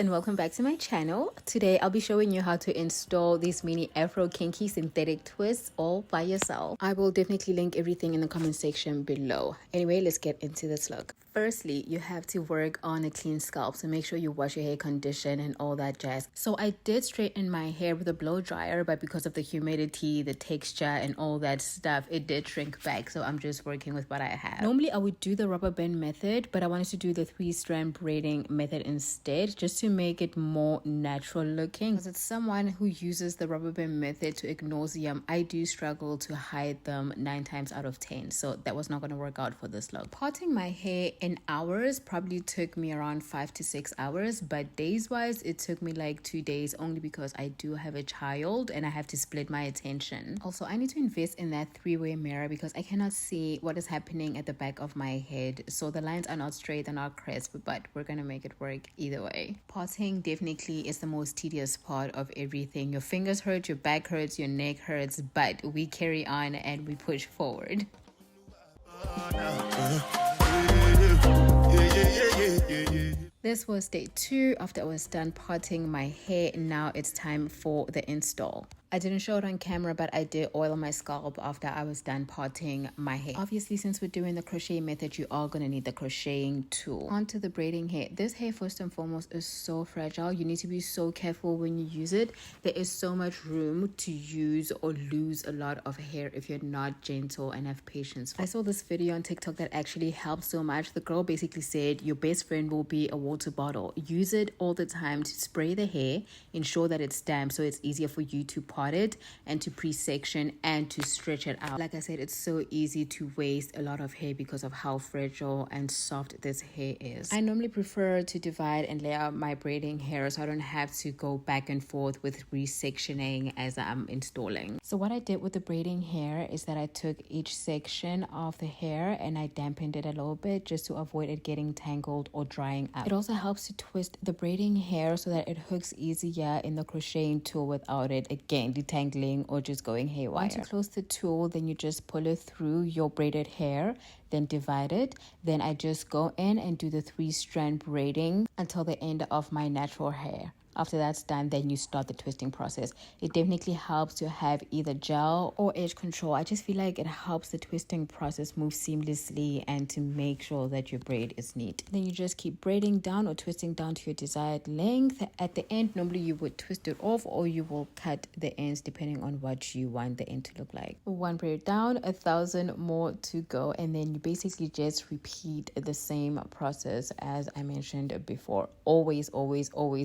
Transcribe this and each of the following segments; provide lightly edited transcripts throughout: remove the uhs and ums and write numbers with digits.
and welcome back to my channel. Today I'll be showing you how to install these mini Afro Kinky synthetic twists all by yourself. I will definitely link everything in the comment section below. Anyway, let's get into this look. Firstly, you have to work on a clean scalp, so make sure you wash your hair, condition and all that jazz. So I did straighten my hair with a blow dryer, but because of the humidity, the texture and all that stuff, it did shrink back, so I'm just working with what I have. Normally I would do the rubber band method, but I wanted to do the 3-strand braiding method instead, just to make it more natural looking. Because it's someone who uses the rubber band method to ignore nauseam, I do struggle to hide them 9 times out of 10, so that was not going to work out for this look. Parting my hair in hours probably took me around 5 to 6 hours, but days wise it took me like 2 days, only because I do have a child and I have to split my attention. Also, I need to invest in that 3-way mirror because I cannot see what is happening at the back of my head, so the lines are not straight and not crisp, but we're gonna make it work either way. Parting definitely is the most tedious part of everything. Your fingers hurt, your back hurts, your neck hurts, but we carry on and we push forward. This was day 2 after I was done parting my hair. Now it's time for the install. I didn't show it on camera, but I did oil my scalp after I was done parting my hair. Obviously, since we're doing the crochet method, you are going to need the crocheting tool. Onto the braiding hair. This hair, first and foremost, is so fragile. You need to be so careful when you use it. There is so much room to use or lose a lot of hair if you're not gentle and have patience. I saw this video on TikTok that actually helped so much. The girl basically said your best friend will be a water bottle. Use it all the time to spray the hair. Ensure that it's damp so it's easier for you to part it and to pre-section and to stretch it out. Like I said, it's so easy to waste a lot of hair because of how fragile and soft this hair is. I normally prefer to divide and lay out my braiding hair so I don't have to go back and forth with re-sectioning as I'm installing. So what I did with the braiding hair is that I took each section of the hair and I dampened it a little bit just to avoid it getting tangled or drying up. It also helps to twist the braiding hair so that it hooks easier in the crocheting tool without it again detangling or just going haywire. Once you close the tool, then you just pull it through your braided hair, then divide it. Then I just go in and do the 3-strand braiding until the end of my natural hair. After that's done, then you start the twisting process. It definitely helps to have either gel or edge control. I just feel like it helps the twisting process move seamlessly and to make sure that your braid is neat. Then you just keep braiding down or twisting down to your desired length. At the end, normally you would twist it off or you will cut the ends depending on what you want the end to look like. 1 braid down, 1,000 more to go, and then you basically just repeat the same process as I mentioned before. Always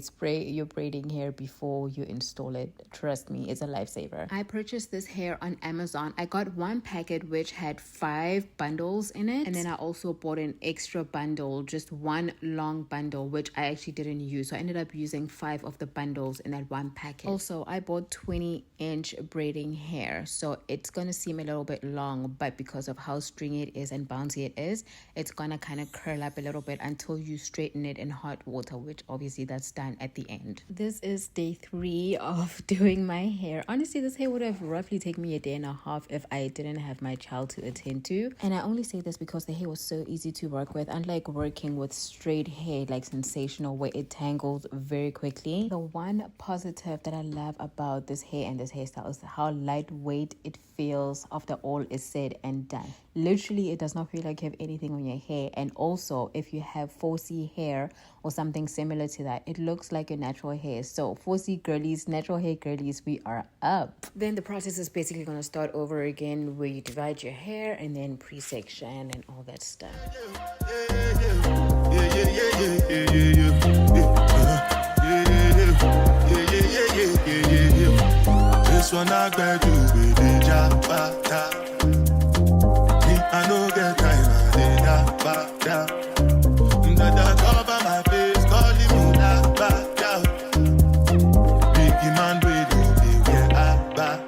spray your braiding hair before you install it. Trust me, it's a lifesaver. I purchased this hair on Amazon. I got one packet which had 5 bundles in it, and then I also bought an extra bundle, just one long bundle, which I actually didn't use, so I ended up using 5 of the bundles in that one packet. Also, I bought 20-inch braiding hair, so it's gonna seem a little bit long, but because of how stringy it is and bouncy it is, it's gonna kind of curl up a little bit until you straighten it in hot water, which obviously that's done at the end. This is day 3 of doing my hair. Honestly, this hair would have roughly taken me a day and a half if I didn't have my child to attend to. And I only say this because the hair was so easy to work with, unlike working with straight hair like Sensational where it tangles very quickly. The one positive that I love about this hair and this hairstyle is how lightweight it feels after all is said and done. Literally, it does not feel like you have anything on your hair. And also, if you have 4C hair or something similar to that, it looks like your natural hair. So 4C girlies, natural hair girlies, we are up. Then the process is basically going to start over again, where you divide your hair and then pre-section and all that stuff. This one I got you with the jabata. I know get time, I did that. That cover my face, calling me that bad. Biggie man, we don't be where I bad.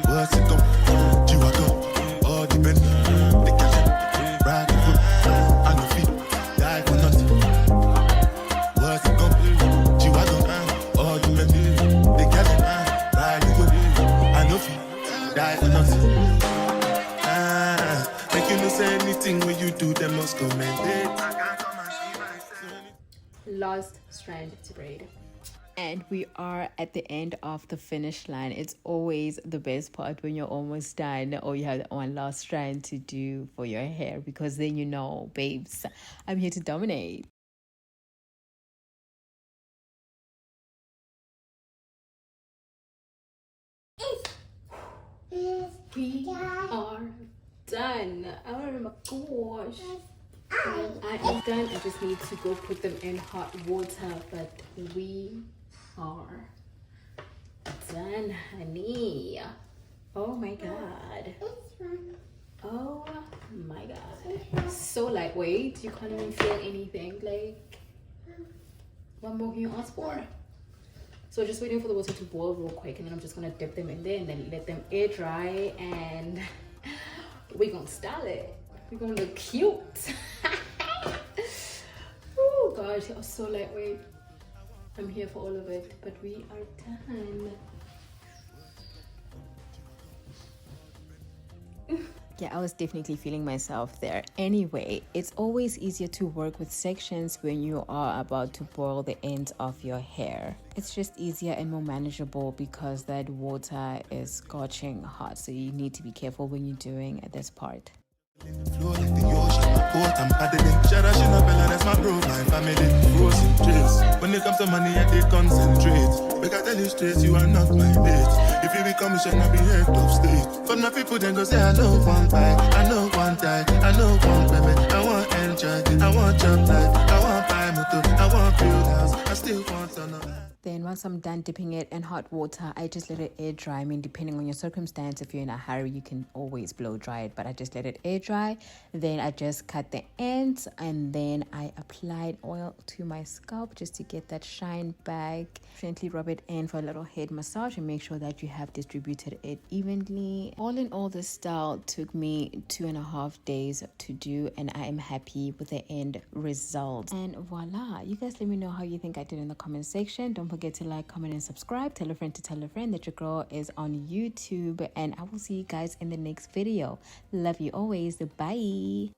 What's it come? You are go. All depend. They catch ride the foot. I no feet. Die for nothing. What's it come? You are go. All depend. They catch ride the foot. I no feet. Die for nothing. Make you no say anything when you do, them must commend it. last strand to braid. And we are at the end of the finish line. It's always the best part when you're almost done or you have that one last strand to do for your hair, because then you know, babes, I'm here to dominate. We are done. Oh my gosh. I am done. I just need to go put them in hot water, but we are done, honey. Oh my god. Oh my god. So lightweight. You can't even feel anything. Like, what more can you ask for? So just waiting for the water to boil real quick, and then I'm just gonna dip them in there and then let them air dry, and we're gonna style it. We're gonna look cute. Oh gosh, it was so lightweight. I'm here for all of it, but we are done. Yeah, I was definitely feeling myself there. Anyway, it's always easier to work with sections when you are about to boil the ends of your hair. It's just easier and more manageable because that water is scorching hot, so you need to be careful when you're doing this part. Flow like the ocean, my port, I'm paddling. Shara, Bella, that's my bro, my family. Frozen drinks. When it comes to money, I did concentrate. Make I tell you straight, you are not my bitch. If you become a shit, I'll be head of state. For my people, then go say, I know one bite, I know one die, I know one baby. I want enjoy, I want job life, I want buy motor, I want build house, I still want to know. Then once I'm done dipping it in hot water, I just let it air dry. I mean, depending on your circumstance, if you're in a hurry, you can always blow dry it, but I just let it air dry. Then I just cut the ends, and then I applied oil to my scalp just to get that shine back. Gently rub it in for a little head massage and make sure that you have distributed it evenly. All in all, this style took me 2.5 days to do, and I am happy with the end result. And voila, you guys let me know how you think I did in the comment section. Don't forget to like, comment, and subscribe. Tell a friend to tell a friend that your girl is on YouTube, and I will see you guys in the next video. Love you always. Bye.